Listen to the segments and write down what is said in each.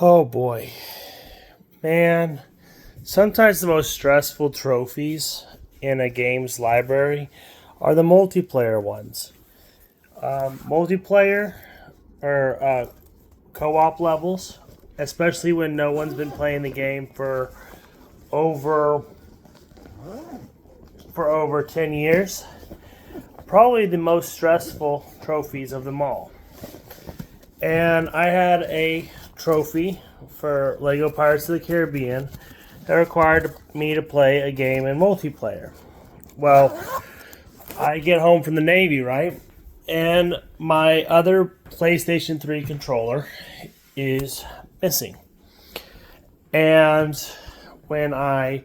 Oh boy, man. Sometimes the most stressful trophies in a game's library are the multiplayer ones. Multiplayer or co op levels, especially when no one's been playing the game over over 10 years. Probably the most stressful trophies of them all. And I had a trophy for Lego Pirates of the Caribbean that required me to play a game in multiplayer. Well, I get home from the Navy, right? And my other PlayStation 3 controller is missing. And when I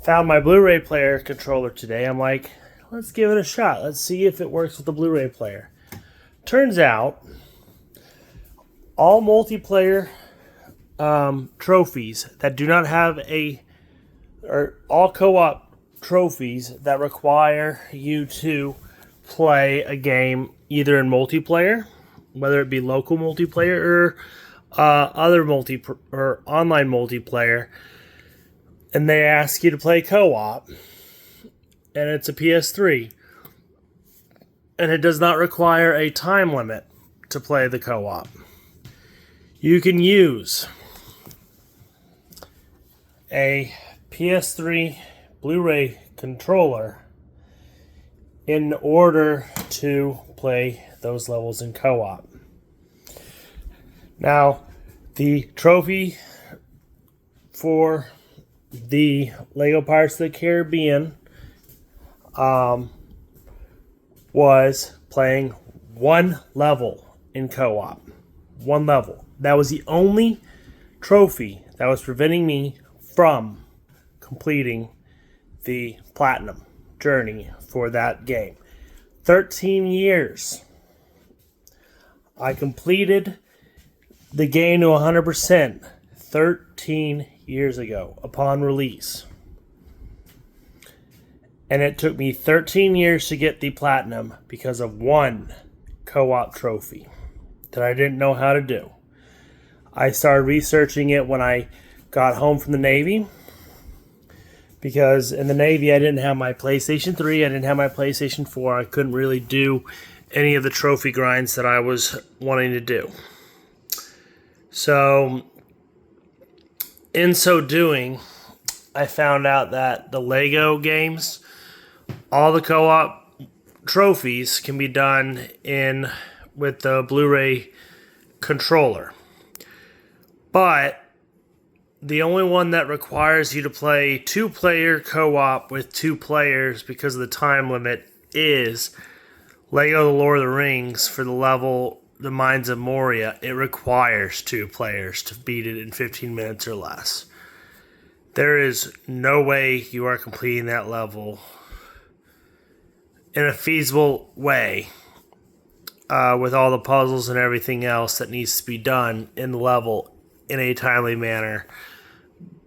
found my Blu-ray player controller today, I'm like, let's give it a shot. Let's see if it works with the Blu-ray player. Turns out, all multiplayer trophies that do not have or all co-op trophies that require you to play a game either in multiplayer, whether it be local multiplayer or other or online multiplayer, and they ask you to play co-op, and it's a PS3, and it does not require a time limit to play the co-op. You can use a PS3 Blu-ray controller in order to play those levels in co-op. Now, the trophy for the Lego Pirates of the Caribbean was playing one level in co-op. One level. That was the only trophy that was preventing me from completing the platinum journey for that game. 13 years. I completed the game to 100% 13 years ago upon release. And it took me 13 years to get the platinum because of one co-op trophy that I didn't know how to do. I started researching it when I got home from the Navy, because in the Navy I didn't have my PlayStation 3, I didn't have my PlayStation 4, I couldn't really do any of the trophy grinds that I was wanting to do. So, in so doing, I found out that the Lego games, all the co-op trophies can be done with the Blu-ray controller. But the only one that requires you to play two-player co-op with two players because of the time limit is Lego The Lord of the Rings for the level The Mines of Moria. It requires two players to beat it in 15 minutes or less. There is no way you are completing that level in a feasible way with all the puzzles and everything else that needs to be done in the level in a timely manner,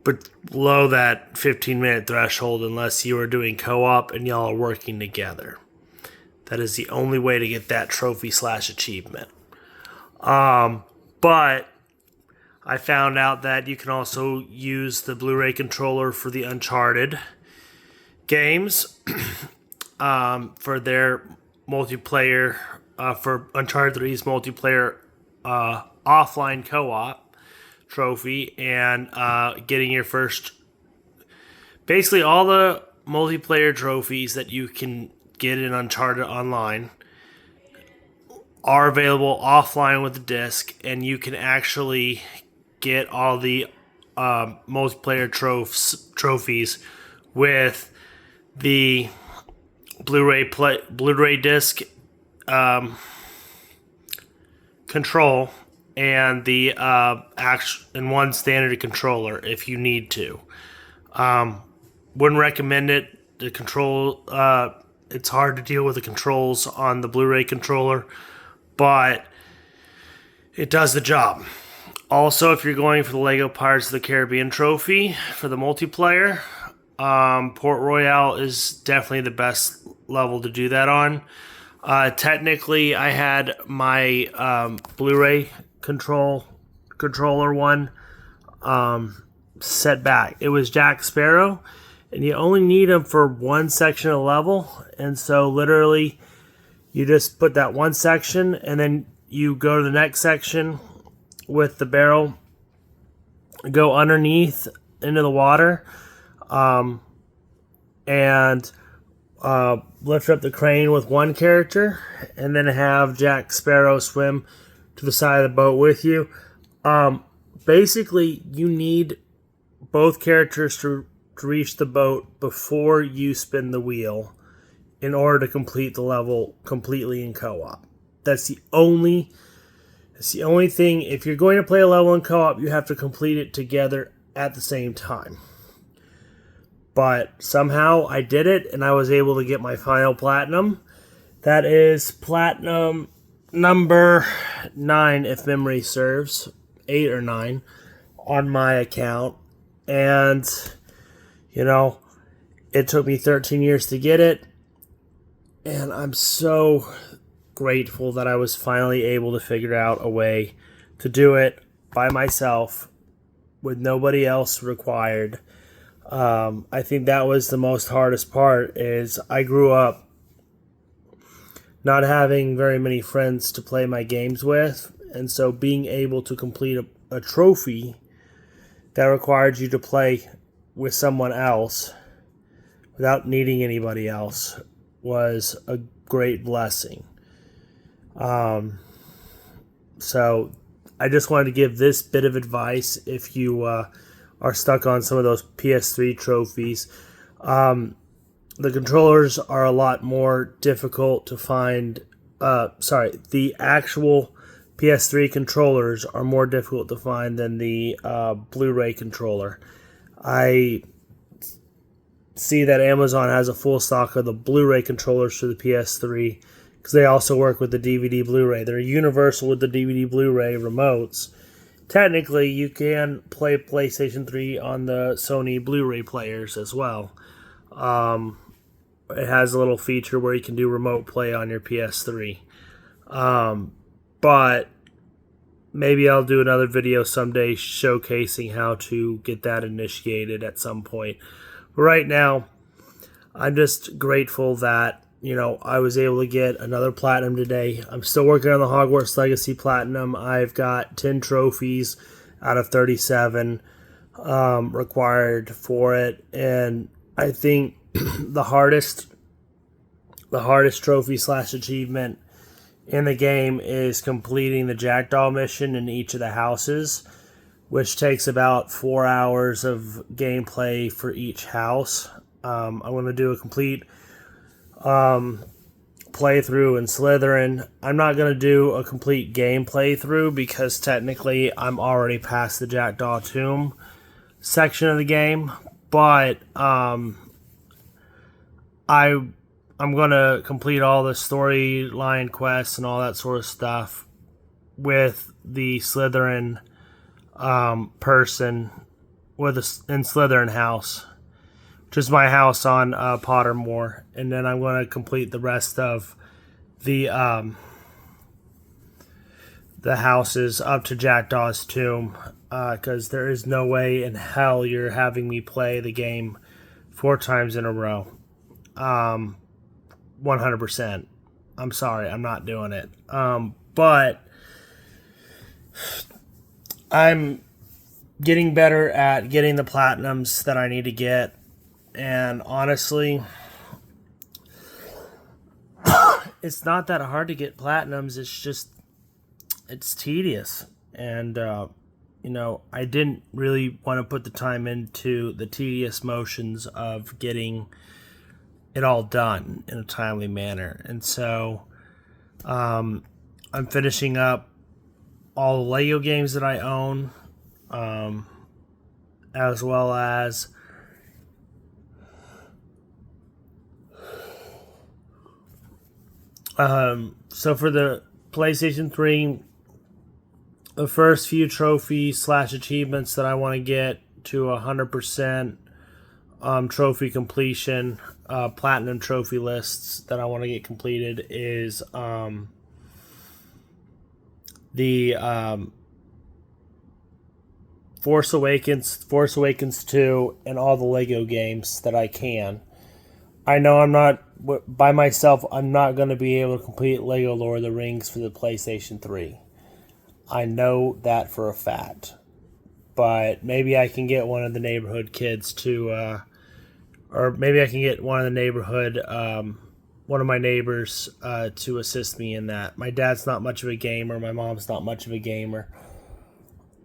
but below that 15-minute threshold unless you are doing co-op and y'all are working together. That is the only way to get that trophy/achievement. But I found out that you can also use the Blu-ray controller for the Uncharted games for their multiplayer, for Uncharted 3's multiplayer offline co-op trophy, and getting your first, basically all the multiplayer trophies that you can get in Uncharted Online are available offline with the disc, and you can actually get all the multiplayer trophies with the Blu-ray disc control and the and one standard controller if you need to. Wouldn't recommend it. The control, it's hard to deal with the controls on the Blu-ray controller, but it does the job. Also, if you're going for the Lego Pirates of the Caribbean trophy for the multiplayer, Port Royale is definitely the best level to do that on. Technically, I had my Blu-ray control controller one set back. It was Jack Sparrow, and you only need him for one section of level, and so literally you just put that one section, and then you go to the next section with the barrel, go underneath into the water, and lift up the crane with one character, and then have Jack Sparrow swim to the side of the boat with you. Basically, you need both characters to reach the boat before you spin the wheel in order to complete the level completely in co-op. That's the only thing. If you're going to play a level in co-op, you have to complete it together at the same time. But somehow I did it, and I was able to get my final platinum. That is platinum number 9, if memory serves. 8 or 9 on my account. And, you know, it took me 13 years to get it. And I'm so grateful that I was finally able to figure out a way to do it by myself with nobody else required. I think that was the most hardest part, is I grew up not having very many friends to play my games with, and so being able to complete a trophy that required you to play with someone else without needing anybody else was a great blessing. So I just wanted to give this bit of advice if you are stuck on some of those PS3 trophies. The controllers are a lot more difficult to find. The actual PS3 controllers are more difficult to find than the Blu-ray controller. I see that Amazon has a full stock of the Blu-ray controllers for the PS3 because they also work with the DVD Blu-ray. They're universal with the DVD Blu-ray remotes. Technically, you can play PlayStation 3 on the Sony Blu-ray players as well. It has a little feature where you can do remote play on your PS3. But maybe I'll do another video someday showcasing how to get that initiated at some point. But right now, I'm just grateful that, you know, I was able to get another platinum today. I'm still working on the Hogwarts Legacy Platinum. I've got 10 trophies out of 37 required for it. And I think the hardest trophy / achievement in the game is completing the Jackdaw mission in each of the houses, which takes about 4 hours of gameplay for each house. I'm going to do a complete playthrough in Slytherin. I'm not going to do a complete game playthrough because technically I'm already past the Jackdaw Tomb section of the game, but I'm going to complete all the storyline quests and all that sort of stuff with the Slytherin person in Slytherin house, which is my house on Pottermore, and then I'm going to complete the rest of the houses up to Jackdaw's Tomb, because there is no way in hell you're having me play the game 4 times in a row. 100%. I'm sorry, I'm not doing it. But I'm getting better at getting the platinums that I need to get. And honestly, it's not that hard to get platinums. It's tedious. And, you know, I didn't really want to put the time into the tedious motions of getting it all done in a timely manner. And so I'm finishing up all the Lego games that I own, as well as so for the PlayStation 3, the first few trophies / achievements that I want to get to 100% trophy completion, platinum trophy lists that I want to get completed is the Force Awakens 2, and all the Lego games that I can. I know I'm not, by myself, I'm not going to be able to complete Lego Lord of the Rings for the PlayStation 3. I know that for a fact. But maybe I can get one of the neighborhood kids to, or maybe I can get one of the neighborhood, one of my neighbors to assist me in that. My dad's not much of a gamer. My mom's not much of a gamer.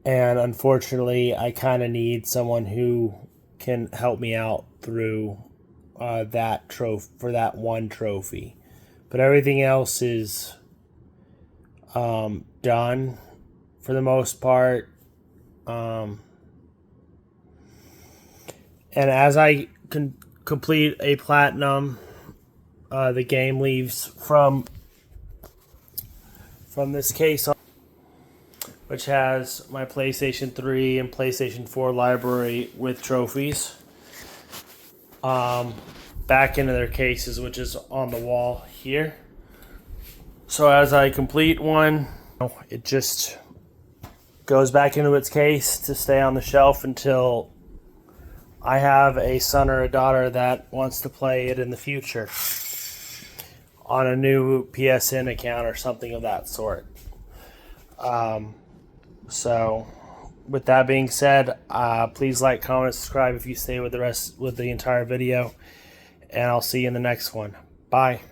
And unfortunately, I kind of need someone who can help me out through that trophy, for that one trophy. But everything else is done for the most part. And as I complete a platinum, the game leaves from this case, which has my PlayStation 3 and PlayStation 4 library with trophies, back into their cases, which is on the wall here. So as I complete one, it just goes back into its case to stay on the shelf until I have a son or a daughter that wants to play it in the future on a new PSN account or something of that sort. So with that being said, please like, comment, subscribe if you stay with the entire video, and I'll see you in the next one. Bye.